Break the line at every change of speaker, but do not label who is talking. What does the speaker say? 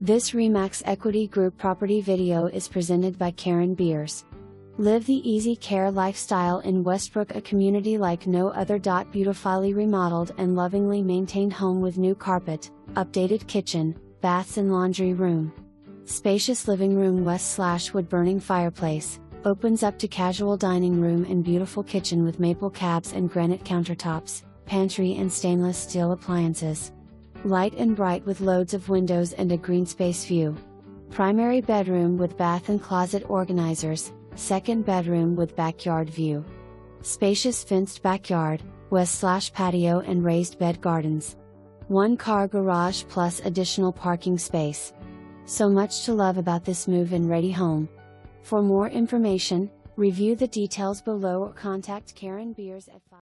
This Remax Equity Group property video is presented by Karen Beers. Live the easy care lifestyle in Westbrook, a community like no other. Beautifylly remodeled and lovingly maintained home with new carpet, updated kitchen, baths and laundry room. Spacious living room, wood burning fireplace, opens up to casual dining room and beautiful kitchen with maple cabs and granite countertops, pantry and stainless steel appliances. Light and bright with loads of windows and a greenspace view. Primary bedroom with bath and closet organizers, second bedroom with backyard view. Spacious fenced backyard, patio and raised bed gardens. 1-car garage plus additional parking space. So much to love about this move-in ready home. For more information, review the details below or contact Karen Beers at 5